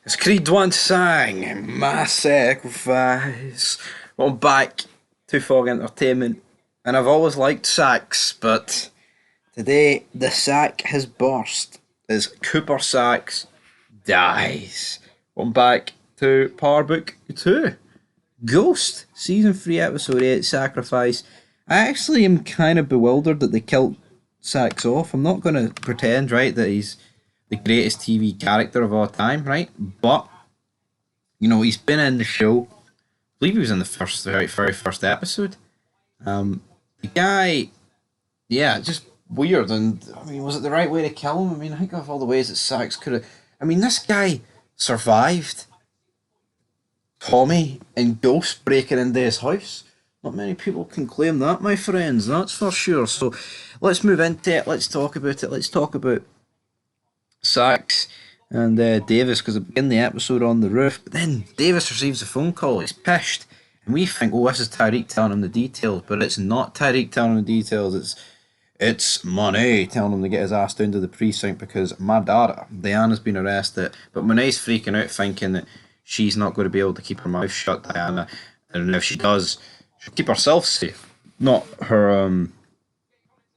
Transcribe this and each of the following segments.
As Creed once sang, my sacrifice. Well, back to Fog Entertainment, and I've always liked Saxe, but today the sack has burst as Cooper Saxe dies. Welcome back to Power Book 2. Ghost, Season 3, Episode 8, Sacrifice. I actually am kind of bewildered that they killed Saxe off. I'm not going to pretend, right, that he's the greatest TV character of all time, right? But, he's been in the show. I believe he was in the very first episode. The guy, yeah, just weird. And, was it the right way to kill him? I think of all the ways that Saxe could have. This guy survived Tommy and Ghost breaking into his house. Not many people can claim that, my friends, that's for sure. So let's move into it. Let's talk about it. Let's talk about Saxe and Davis, because at the the episode on the roof, but then Davis receives a phone call. He's pissed, and we think, oh, this is Tyreek telling him the details, but it's not Tyreek telling him the details. It's Monet telling him to get his ass down to the precinct because my daughter Diana's been arrested. But Monet's freaking out, thinking that she's not going to be able to keep her mouth shut, Diana, and if she does, she'll keep herself safe, not her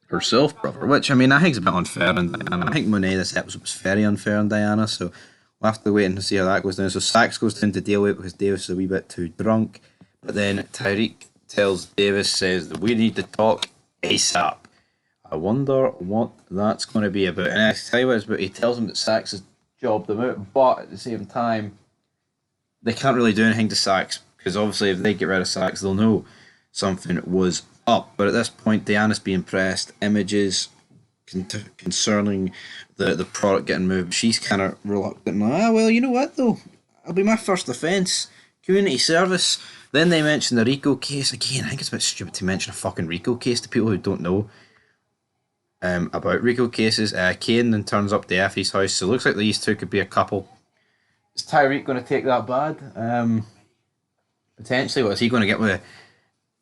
herself, brother. Which, I think is a bit unfair on Diana. I think Monet this episode was very unfair on Diana, so we'll have to wait and see how that goes down. So Saxe goes down to deal with it because Davis is a wee bit too drunk. But then Tyreek tells Davis, says that we need to talk ASAP. I wonder what that's going to be about. And I tell you what it's about. He tells him that Saxe has jobbed them out, but at the same time, they can't really do anything to Saxe because obviously if they get rid of Saxe, they'll know something was up. But at this point, Diana's being pressed. Images concerning the product getting moved. She's kind of reluctant. Well, you know what though? It'll be my first offence. Community service. Then they mention the Rico case. Again, I think it's a bit stupid to mention a fucking Rico case to people who don't know about Rico cases. Kane then turns up to Effie's house. So it looks like these two could be a couple. Is Tyreek going to take that bad? Potentially. What is he going to get with?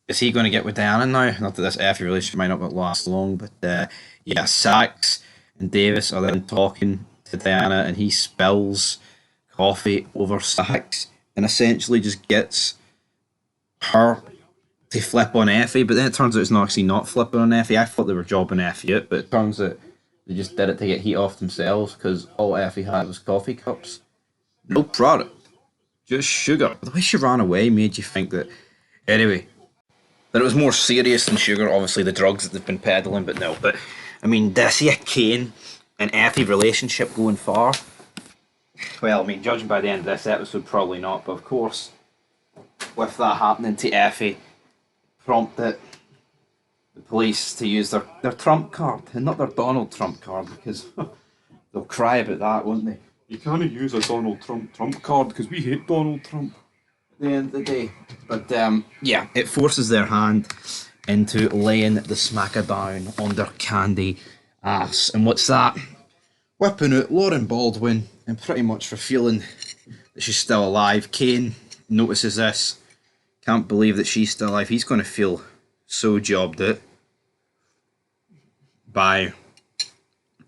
Is he going to get with Diana now? Not that this Effie relationship might not last long, but yeah, Saxe and Davis are then talking to Diana, and he spills coffee over Saxe and essentially just gets her to flip on Effie. But then it turns out it's not actually not flipping on Effie. I thought they were jobbing Effie out, but it turns out they just did it to get heat off themselves because all Effie had was coffee cups. No product, just sugar. The way she ran away made you think that. Anyway, that it was more serious than sugar. Obviously, the drugs that they've been peddling, but no. But did I see a Kane and Effie relationship going far? Well, judging by the end of this episode, probably not. But of course, with that happening to Effie, prompted the police to use their Trump card and not their Donald Trump card because they'll cry about that, won't they? You can't use a Donald Trump card because we hate Donald Trump. At the end of the day. But yeah, it forces their hand into laying the smacker down on their candy ass. And what's that? Whipping out Lauren Baldwin and pretty much revealing that she's still alive. Kane notices this. Can't believe that she's still alive. He's going to feel so jobbed out by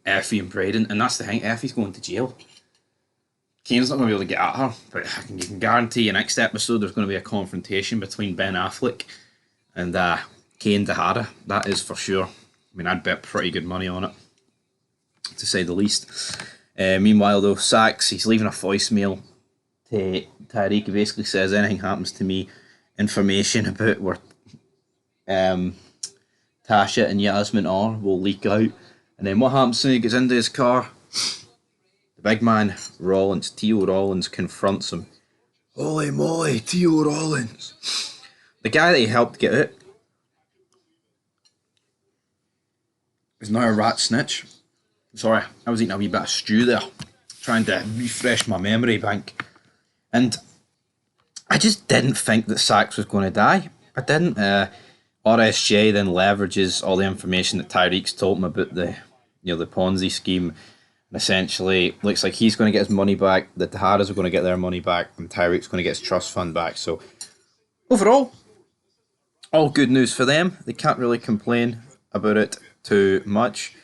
Effie and Braden. And that's the thing, Effie's going to jail. Kane's not going to be able to get at her, but you can guarantee in next episode there's going to be a confrontation between Ben Affleck and Kane Dahara. That is for sure. I'd bet pretty good money on it, to say the least. Meanwhile, though, Saxe, he's leaving a voicemail to Tyreek. He basically says, anything happens to me, information about where Tasha and Yasmin are will leak out. And then what happens when he gets into his car? The big man, Tio Rollins, confronts him. Holy moly, Tio Rollins. The guy that he helped get out is now a rat snitch. Sorry, I was eating a wee bit of stew there, trying to refresh my memory bank. And I just didn't think that Saxe was going to die. I didn't. RSJ then leverages all the information that Tyreek's told him about the Ponzi scheme. And essentially, looks like he's going to get his money back, the Taharas are going to get their money back, and Tyreek's going to get his trust fund back. So, overall, all good news for them. They can't really complain about it too much.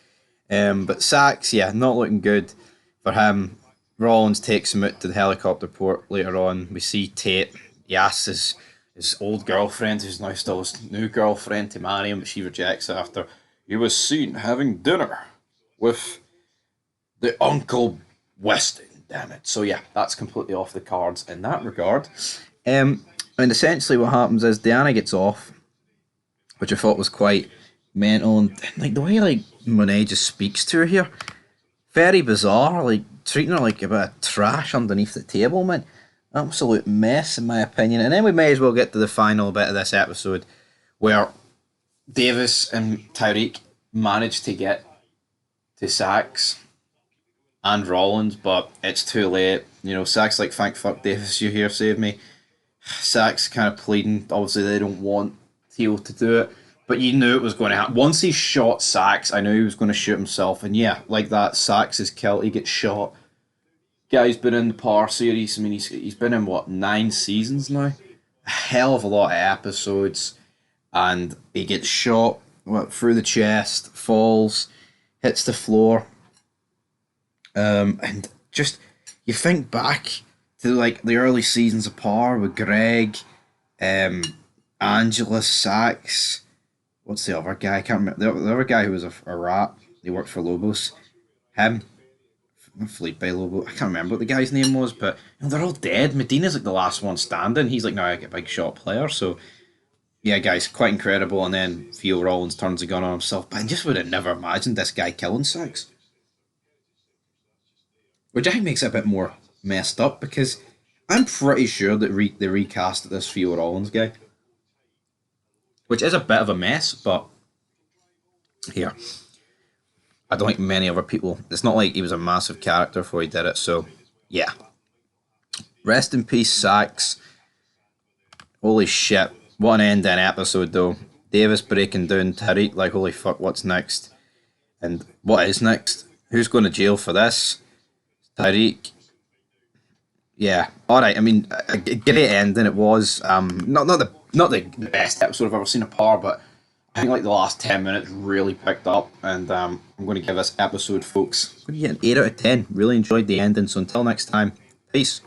But Saxe, yeah, not looking good for him. Rollins takes him out to the helicopter port later on. We see Tate. He asks his old girlfriend, who's now still his new girlfriend, to marry him, but she rejects it after he was seen having dinner with the Uncle Weston. Damn it. So yeah, that's completely off the cards in that regard. And essentially what happens is Diana gets off, which I thought was quite mental, and like the way like Monet just speaks to her here, very bizarre. Like treating her like a bit of trash underneath the table, man. Absolute mess, in my opinion. And then we may as well get to the final bit of this episode, where Davis and Tyreek manage to get to Saxe and Rollins, but it's too late. You know, Saxe like, thank fuck Davis, you here, save me. Saxe kind of pleading. Obviously, they don't want Teal to do it, but you knew it was going to happen. Once he shot Saxe, I knew he was going to shoot himself, and yeah, like that, Saxe is killed. He gets shot. Guy's been in the Power series. I mean, he's been in what, 9 seasons now? A hell of a lot of episodes, and he gets shot through the chest, falls, hits the floor, and just you think back to like the early seasons of Power with Greg, Angela, Saxe. What's the other guy? I can't remember the other guy who was a rat. He worked for Lobos. Him, Fleet by Lobo. I can't remember what the guy's name was, but you know, they're all dead. Medina's like the last one standing. He's like now like a big shot player. So yeah, guys, quite incredible. And then Theo Rollins turns a gun on himself. But I just would have never imagined this guy killing Saxe, which I think makes it a bit more messed up because I'm pretty sure that they recasted this Theo Rollins guy, which is a bit of a mess. But here, I don't think many other people. It's not like he was a massive character before he did it. So yeah, rest in peace, Saxe. Holy shit, what an ending episode though. Davis breaking down Tariq like holy fuck, what's next? And what is next? Who's going to jail for this? Tariq. Yeah, all right. I mean, a great ending it was. Not the best episode I've ever seen of Power, but I think like the last 10 minutes really picked up, and I'm going to give this episode, folks, I'm going to get an 8 out of 10. Really enjoyed the ending. So until next time, peace.